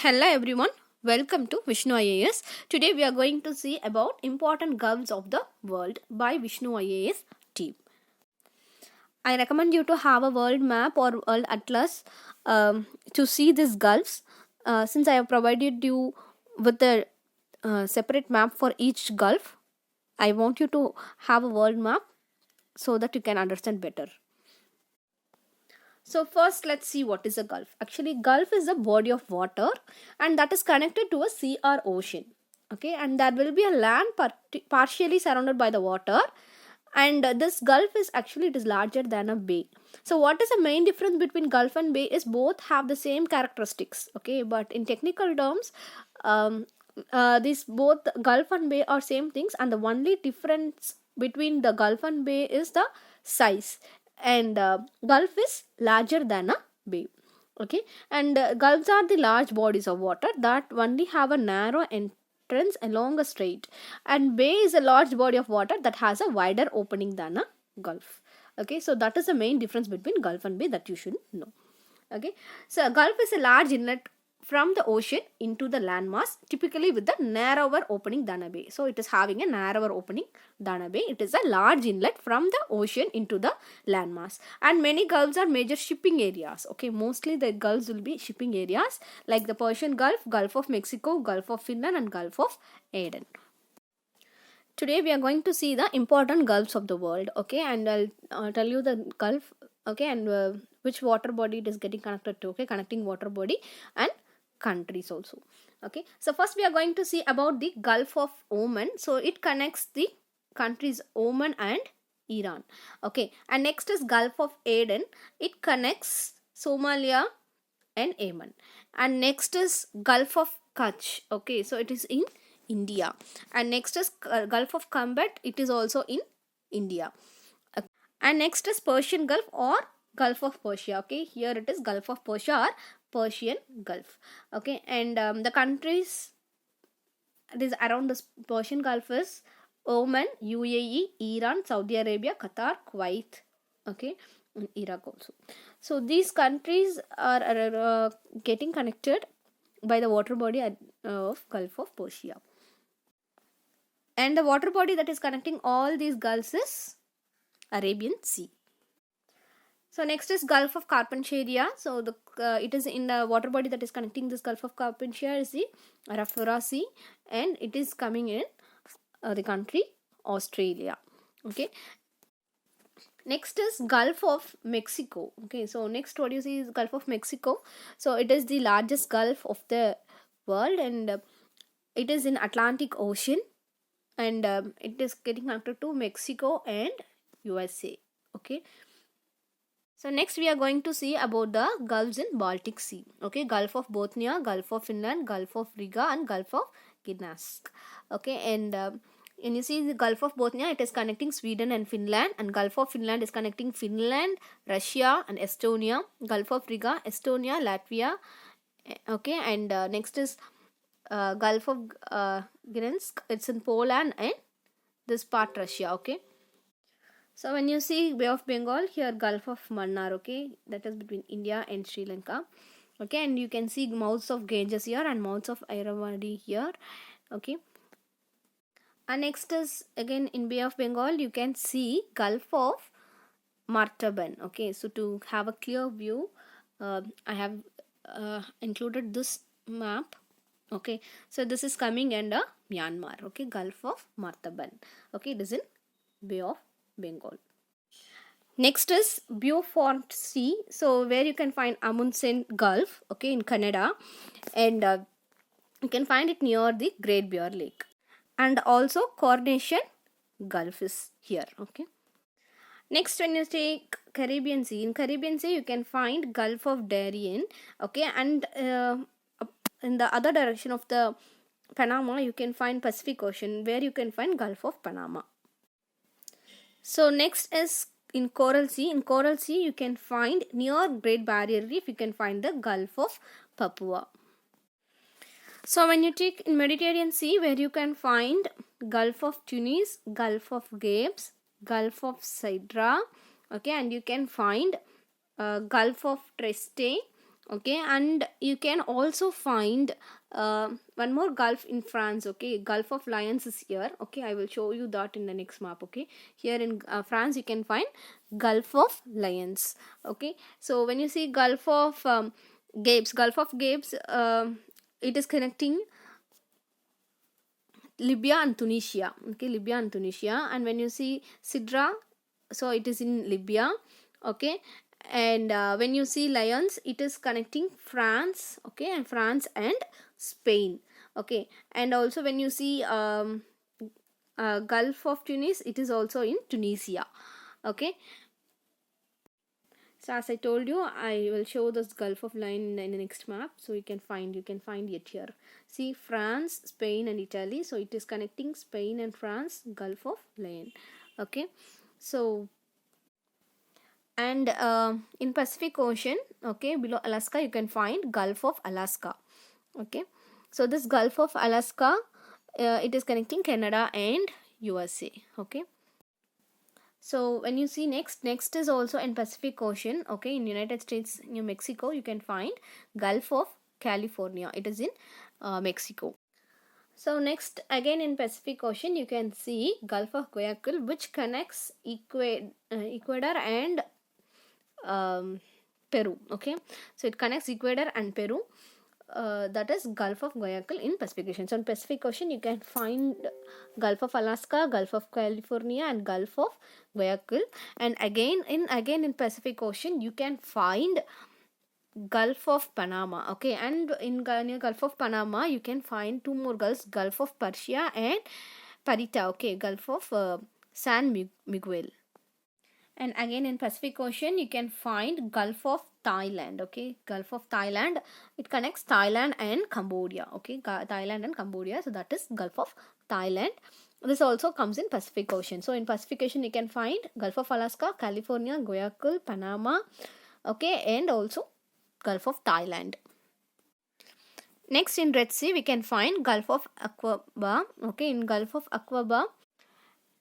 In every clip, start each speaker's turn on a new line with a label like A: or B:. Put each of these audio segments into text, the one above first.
A: Hello everyone, welcome to Vishnu IAS. Today we are going to see about important gulfs of the world by Vishnu IAS team. I recommend you to have a world map or world atlas to see these gulfs. Since I have provided you with a separate map for each gulf, I want you to have a world map so that you can understand better. So first let's see what is a gulf. Actually, gulf is a body of water and that is connected to a sea or ocean. Okay, and there will be a land partially surrounded by the water, and this gulf is actually it is larger than a bay. So what is the main difference between gulf and bay is both have the same characteristics. Okay, but in technical terms, these both gulf and bay are same things, and the only difference between the gulf and bay is the size, and gulf is larger than a bay. Okay, and gulfs are the large bodies of water that only have a narrow entrance along a strait, and bay is a large body of water that has a wider opening than a gulf. Okay, so that is the main difference between gulf and bay that you should know. Okay, so a gulf is a large inlet from the ocean into the landmass, typically with a narrower opening than a bay. So it is having a narrower opening than a bay. It is a large inlet from the ocean into the landmass, and many gulfs are major shipping areas. Okay, mostly the gulfs will be shipping areas like the Persian Gulf, Gulf of Mexico, Gulf of Finland, and Gulf of Aden. Today we are going to see the important gulfs of the world. Okay, and I'll tell you the gulf. Okay, and which water body it is getting connected to. Okay, connecting water body and countries also. Okay, so first we are going to see about the Gulf of Oman. So it connects the countries Oman and Iran. Okay, and next is Gulf of Aden. It connects Somalia and Yemen. And next is Gulf of Kutch. Okay, so it is in India. And next is Gulf of Combat. It is also in India. And next is Persian Gulf or Gulf of Persia. Okay, here it is Gulf of Persia or Persian Gulf. Okay, and the countries it is around this Persian Gulf is Oman, UAE, Iran, Saudi Arabia, Qatar, Kuwait. Okay, and Iraq also. So these countries are getting connected by the water body of Gulf of Persia. And the water body that is connecting all these gulfs is Arabian Sea. So next is Gulf of Carpentaria. So the it is in the water body that is connecting this Gulf of Carpentaria is the Arafura Sea, and it is coming in the country Australia. Okay. Next is Gulf of Mexico. Okay, so next what you see is Gulf of Mexico. So it is the largest gulf of the world, and it is in Atlantic Ocean, and it is getting connected to Mexico and USA. Okay. So next we are going to see about the gulfs in Baltic Sea. Okay, Gulf of Bothnia, Gulf of Finland, Gulf of Riga, and Gulf of Gdansk. Okay, and you see the Gulf of Bothnia, it is connecting Sweden and Finland, and Gulf of Finland is connecting Finland, Russia, and Estonia. Gulf of Riga, Estonia, Latvia. Okay, and next is Gulf of Gdansk, it's in Poland and this part Russia. Okay. So when you see Bay of Bengal, here Gulf of Mannar, okay, that is between India and Sri Lanka. Okay, and you can see mouths of Ganges here and mouths of Irrawaddy here. Okay. And next is again in Bay of Bengal, you can see Gulf of Martaban. Okay, so to have a clear view, I have included this map. Okay, so this is coming under Myanmar. Okay, Gulf of Martaban. Okay, it is in Bay of Bengal. Next is Beaufort Sea. So where you can find Amundsen Gulf, okay, in Canada, and you can find it near the Great Bear Lake, and also Coronation Gulf is here. Okay. Next, when you take Caribbean Sea, in Caribbean Sea you can find Gulf of Darien. Okay, and in the other direction of the Panama you can find Pacific Ocean, where you can find Gulf of Panama. So next is in Coral Sea. In Coral Sea, you can find near Great Barrier Reef, you can find the Gulf of Papua. So when you take in Mediterranean Sea, where you can find Gulf of Tunis, Gulf of Gabes, Gulf of Sidra, okay, and you can find Gulf of Trieste, Okay, and you can also find one more gulf in France. Okay, Gulf of Lions is here. Okay, I will show you that in the next map. Okay, here in France you can find Gulf of Lions. Okay, so when you see Gulf of Gabes, it is connecting Libya and Tunisia. Okay, Libya and Tunisia. And when you see Sidra, so it is in Libya. Okay, and when you see Lions, it is connecting France. Okay, and France and Spain. Okay, and also when you see Gulf of Tunis, it is also in Tunisia. Okay, so as I told you, I will show this Gulf of Lion in the next map. So you can find it here. See, France, Spain and Italy. So it is connecting Spain and France, Gulf of Lion. Okay. So, and in Pacific Ocean, okay, below Alaska, you can find Gulf of Alaska. Okay. So this Gulf of Alaska, it is connecting Canada and USA. Okay. So when you see next is also in Pacific Ocean. Okay, in United States, New Mexico, you can find Gulf of California. It is in Mexico. So next again in Pacific Ocean, you can see Gulf of Guayaquil, which connects Ecuador and Peru. Okay, so it connects Ecuador and Peru. That is Gulf of Guayaquil in Pacific Ocean. So in Pacific Ocean, you can find Gulf of Alaska, Gulf of California, and Gulf of Guayaquil. And again in Pacific Ocean, you can find Gulf of Panama. Okay, and in Gulf of Panama, you can find two more gulfs: Gulf of Persia and Parita. Okay, Gulf of San Miguel. And again in Pacific Ocean, you can find Gulf of Thailand. Okay, Gulf of Thailand, it connects Thailand and Cambodia. Okay, Thailand and Cambodia, so that is Gulf of Thailand. This also comes in Pacific Ocean. So in Pacific Ocean, you can find Gulf of Alaska, California, Guayaquil, Panama. Okay, and also Gulf of Thailand. Next in Red Sea, we can find Gulf of Aqaba. Okay, in Gulf of Aqaba,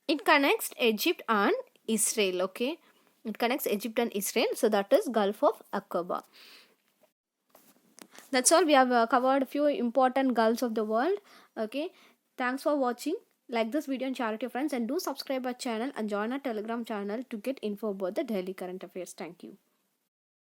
A: it connects Egypt and Israel. Okay, it connects Egypt and Israel, so that is Gulf of Aqaba. That's all. We have covered a few important gulfs of the world. Okay, thanks for watching. Like this video and share it to your friends, and do subscribe our channel and join our Telegram channel to get info about the daily current affairs. Thank you.